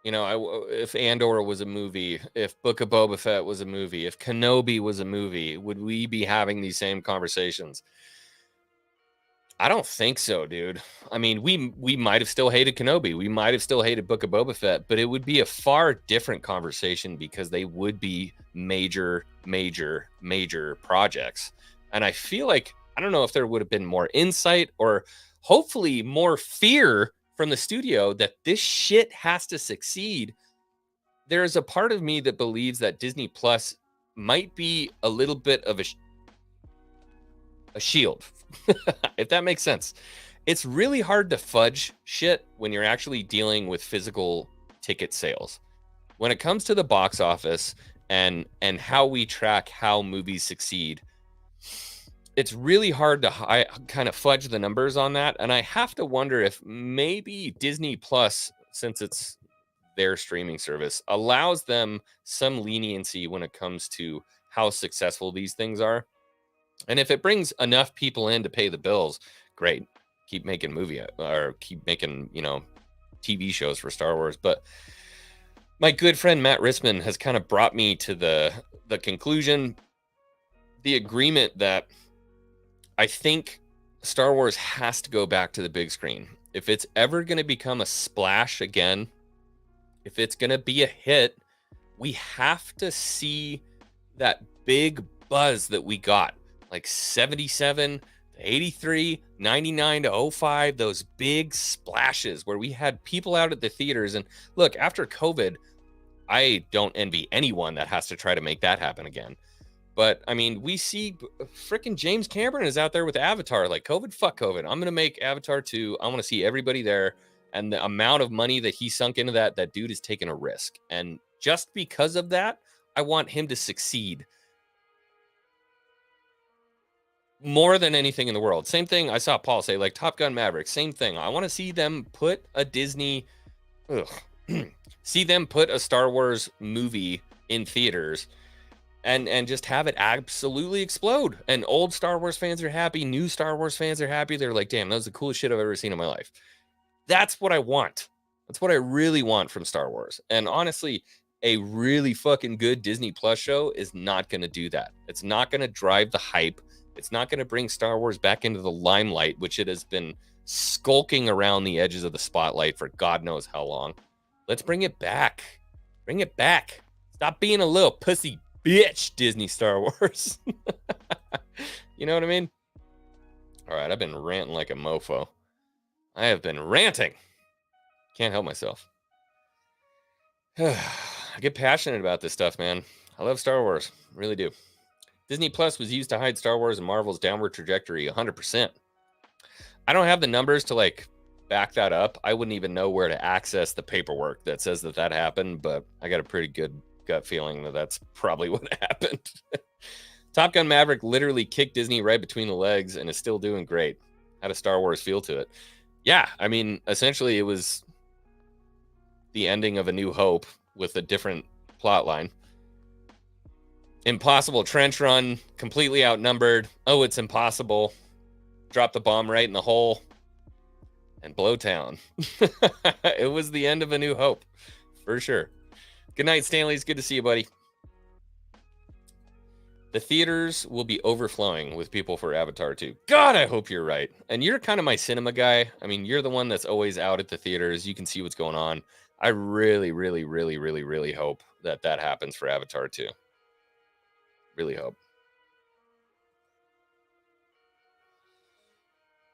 You know, if Andor was a movie, if Book of Boba Fett was a movie, if Kenobi was a movie, would we be having these same conversations? I don't think so, dude. I mean, we might have still hated Kenobi. We might have still hated Book of Boba Fett, but it would be a far different conversation because they would be major projects. And I feel like, I don't know if there would have been more insight or hopefully more fear from the studio that this shit has to succeed. There's a part of me that believes that Disney Plus might be a little bit of a shield, if that makes sense. It's really hard to fudge shit when you're actually dealing with physical ticket sales. When it comes to the box office and how we track how movies succeed, it's really hard to kind of fudge the numbers on that. And I have to wonder if maybe Disney Plus, since it's their streaming service, allows them some leniency when it comes to how successful these things are. And if it brings enough people in to pay the bills, great. Keep making TV shows for Star Wars. But my good friend Matt Rissman has kind of brought me to the conclusion, the agreement that I think Star Wars has to go back to the big screen. If it's ever going to become a splash again, if it's going to be a hit, we have to see that big buzz that we got. Like 77 to 83, 99 to 05, those big splashes where we had people out at the theaters. And look, after COVID, I don't envy anyone that has to try to make that happen again. But I mean, we see freaking James Cameron is out there with Avatar, like fuck COVID. I'm going to make Avatar 2. I want to see everybody there. And the amount of money that he sunk into that dude is taking a risk. And just because of that, I want him to succeed more than anything in the world. Same thing I saw Paul say, like Top Gun Maverick, same thing. I want to see them put a see them put a Star Wars movie in theaters and just have it absolutely explode. And old Star Wars fans are happy. New Star Wars fans are happy. They're like, damn, that was the coolest shit I've ever seen in my life. That's what I want. That's what I really want from Star Wars. And honestly, a really fucking good Disney Plus show is not going to do that. It's not going to drive the hype. It's not going to bring Star Wars back into the limelight, which it has been skulking around the edges of the spotlight for God knows how long. Let's bring it back. Bring it back. Stop being a little pussy bitch, Disney Star Wars. You know what I mean? All right, I've been ranting like a mofo. I have been ranting. Can't help myself. I get passionate about this stuff, man. I love Star Wars. I really do. Disney Plus was used to hide Star Wars and Marvel's downward trajectory 100%. I don't have the numbers to like back that up. I wouldn't even know where to access the paperwork that says that happened, but I got a pretty good gut feeling that that's probably what happened. Top Gun Maverick literally kicked Disney right between the legs and is still doing great. Had a Star Wars feel to it. Yeah, I mean, essentially it was the ending of A New Hope with a different plot line. Impossible trench run, completely outnumbered. Oh, it's impossible. Drop the bomb right in the hole and blow town. It was the end of A New Hope, for sure. Good night, Stanley. It's good to see you, buddy. The theaters will be overflowing with people for Avatar 2. God, I hope you're right. And you're kind of my cinema guy. I mean, you're the one that's always out at the theaters. You can see what's going on. I really, really, really, really, really hope that happens for Avatar 2. Really hope.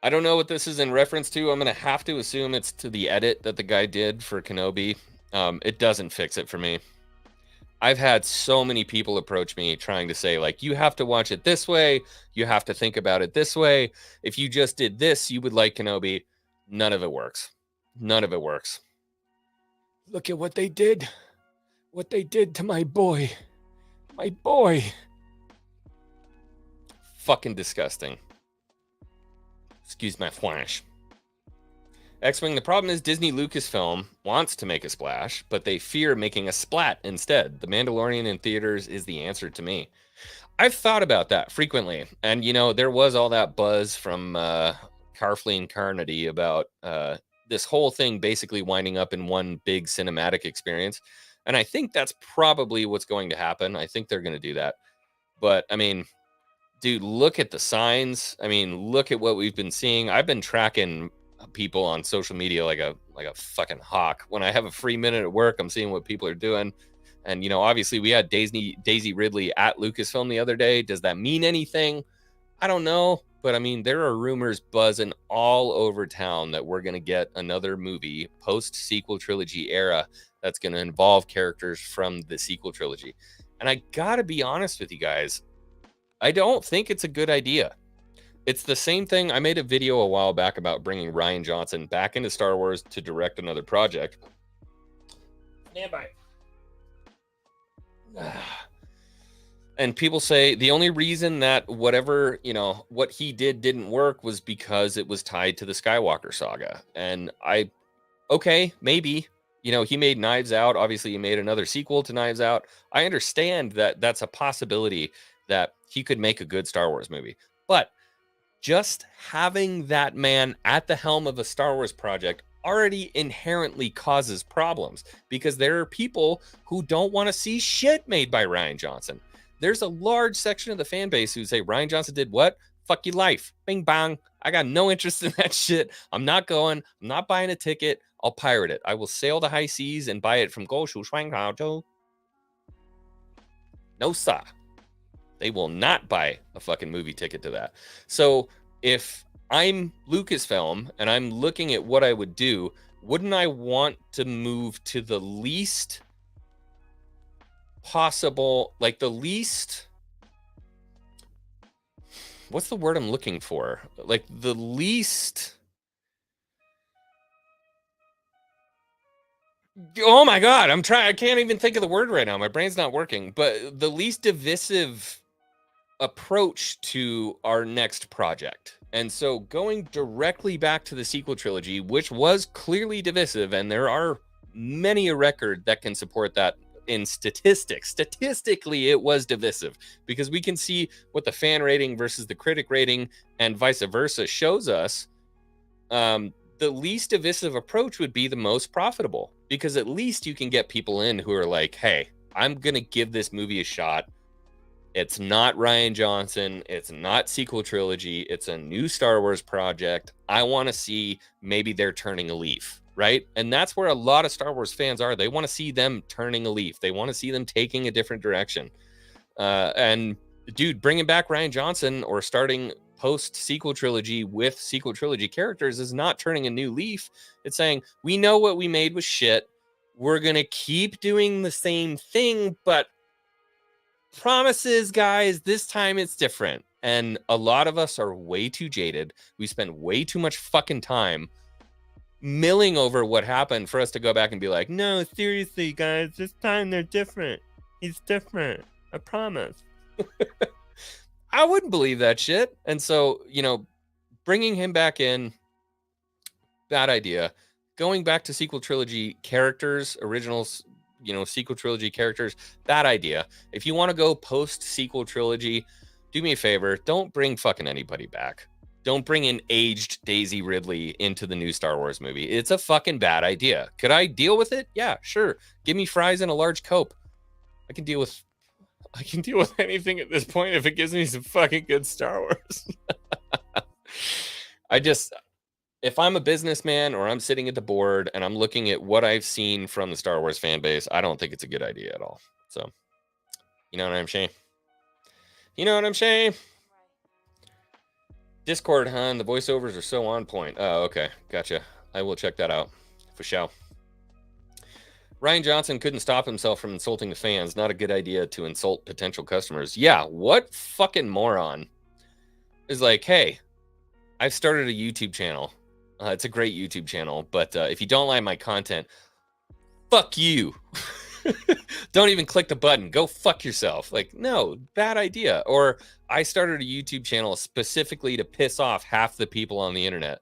I don't know what this is in reference to. I'm going to have to assume it's to the edit that the guy did for Kenobi. It doesn't fix it for me. I've had so many people approach me trying to say, like, you have to watch it this way. You have to think about it this way. If you just did this, you would like Kenobi. None of it works. None of it works. Look at what they did. What they did to my boy. My boy. Fucking disgusting. Excuse my Flash. X-Wing, the problem is Disney Lucasfilm wants to make a splash, but they fear making a splat instead. The Mandalorian in theaters is the answer to me. I've thought about that frequently. And, you know, there was all that buzz from Kathleen Carnady about this whole thing basically winding up in one big cinematic experience. And I think that's probably what's going to happen. I think they're going to do that. But, I mean, dude, look at the signs. I mean, look at what we've been seeing. I've been tracking people on social media like a fucking hawk. When I have a free minute at work, I'm seeing what people are doing. And, you know, obviously we had Daisy Ridley at Lucasfilm the other day. Does that mean anything? I don't know. But I mean, there are rumors buzzing all over town that we're going to get another movie post-sequel trilogy era that's going to involve characters from the sequel trilogy. And I got to be honest with you guys. I don't think it's a good idea. It's the same thing. I made a video a while back about bringing Rian Johnson back into Star Wars to direct another project. Stand by. And people say the only reason that whatever, you know, what he did didn't work was because it was tied to the Skywalker saga. And okay, maybe, you know, he made Knives Out. Obviously, he made another sequel to Knives Out. I understand that that's a possibility that he could make a good Star Wars movie. But just having that man at the helm of a Star Wars project already inherently causes problems because there are people who don't want to see shit made by Rian Johnson. There's a large section of the fan base who say Rian Johnson did what? Fuck your life. Bing bang. I got no interest in that shit. I'm not going. I'm not buying a ticket. I'll pirate it. I will sail the high seas and buy it from Goshu Shuanghao. No, sir. They will not buy a fucking movie ticket to that. So if I'm Lucasfilm and I'm looking at what I would do, wouldn't I want to move to the least possible, like the least, what's the word I'm looking for? Like the least, oh my God, I can't even think of the word right now. My brain's not working, but the least divisive approach to our next project. And so going directly back to the sequel trilogy, which was clearly divisive, and there are many a record that can support that in statistics. Statistically, it was divisive because we can see what the fan rating versus the critic rating and vice versa shows us. The least divisive approach would be the most profitable because at least you can get people in who are like, hey, I'm going to give this movie a shot. It's not Rian Johnson. It's not sequel trilogy. It's a new Star Wars project. I want to see maybe they're turning a leaf, right? And that's where a lot of Star Wars fans are. They want to see them turning a leaf. They want to see them taking a different direction. And dude, bringing back Rian Johnson or starting post-sequel trilogy with sequel trilogy characters is not turning a new leaf. It's saying, we know what we made was shit. We're going to keep doing the same thing, but promises, guys, this time it's different. And a lot of us are way too jaded. We spend way too much fucking time milling over what happened for us to go back and be like, no, seriously, guys, this time they're different. He's different. I promise. I wouldn't believe that shit. And so, you know, bringing him back in, bad idea. Going back to sequel trilogy characters, originals, you know, sequel trilogy characters, bad idea. If you want to go post sequel trilogy, do me a favor, don't bring fucking anybody back. Don't bring an aged Daisy Ridley into the new Star Wars movie. It's a fucking bad idea. Could I deal with it? Yeah, sure. Give me fries and a large Coke. I can deal with anything at this point if it gives me some fucking good Star Wars. If I'm a businessman or I'm sitting at the board and I'm looking at what I've seen from the Star Wars fan base, I don't think it's a good idea at all. So, you know what I'm saying? You know what I'm saying? Discord, huh? The voiceovers are so on point. Oh, okay. Gotcha. I will check that out. For sure. Ryan Johnson couldn't stop himself from insulting the fans. Not a good idea to insult potential customers. Yeah, what fucking moron is like, hey, I've started a YouTube channel. It's a great YouTube channel, but if you don't like my content, fuck you. Don't even click the button. Go fuck yourself. Like, no, bad idea. Or I started a YouTube channel specifically to piss off half the people on the internet.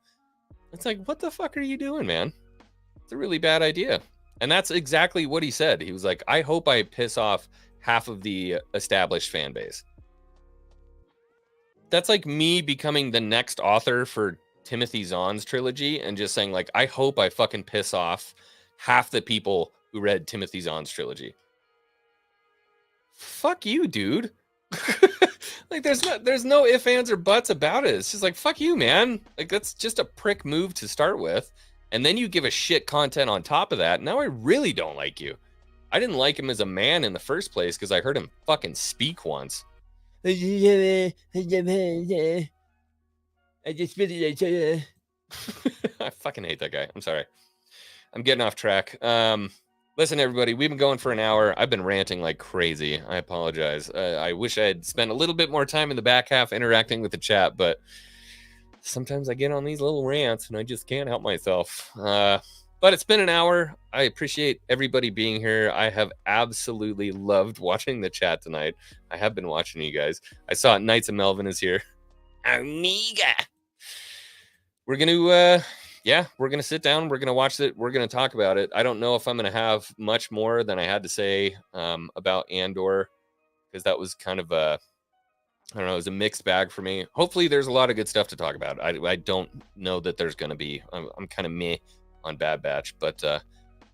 It's like, what the fuck are you doing, man? It's a really bad idea. And that's exactly what he said. He was like, I hope I piss off half of the established fan base. That's like me becoming the next author for Timothy Zahn's trilogy and just saying, like, I hope I fucking piss off half the people who read Timothy Zahn's trilogy. Fuck you, dude. Like, there's no ifs, ands, or buts about it. It's just like, fuck you, man. Like, that's just a prick move to start with. And then you give a shit content on top of that. Now I really don't like you. I didn't like him as a man in the first place because I heard him fucking speak once. I fucking hate that guy. I'm sorry. I'm getting off track. Listen, everybody, we've been going for an hour. I've been ranting like crazy. I apologize. I wish I had spent a little bit more time in the back half interacting with the chat, but sometimes I get on these little rants and I just can't help myself. But it's been an hour. I appreciate everybody being here. I have absolutely loved watching the chat tonight. I have been watching you guys. I saw Knights of Melvin is here. Amiga. We're going to, we're going to sit down. We're going to watch it. We're going to talk about it. I don't know if I'm going to have much more than I had to say about Andor, because that was kind of a, I don't know, it was a mixed bag for me. Hopefully there's a lot of good stuff to talk about. I don't know that there's going to be. I'm kind of meh on Bad Batch, but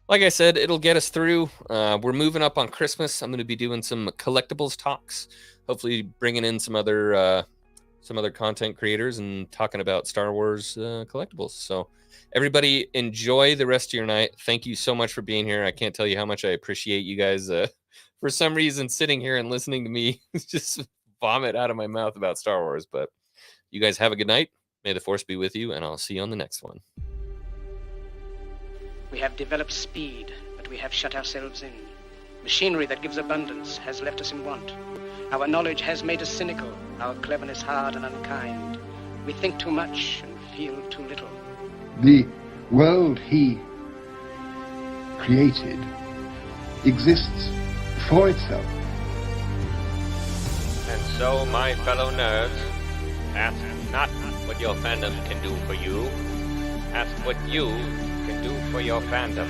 like I said, it'll get us through. We're moving up on Christmas. I'm going to be doing some collectibles talks, hopefully bringing in some other content creators and talking about Star Wars collectibles. So everybody enjoy the rest of your night. Thank you so much for being here. I can't tell you how much I appreciate you guys for some reason sitting here and listening to me just vomit out of my mouth about Star Wars. But you guys have a good night. May the Force be with you, and I'll see you on the next one. We have developed speed, but we have shut ourselves in. Machinery that gives abundance has left us in want. Our knowledge has made us cynical, our cleverness hard and unkind. We think too much and feel too little. The world he created exists for itself. And so, my fellow nerds, ask not what your fandom can do for you, ask what you can do for your fandom.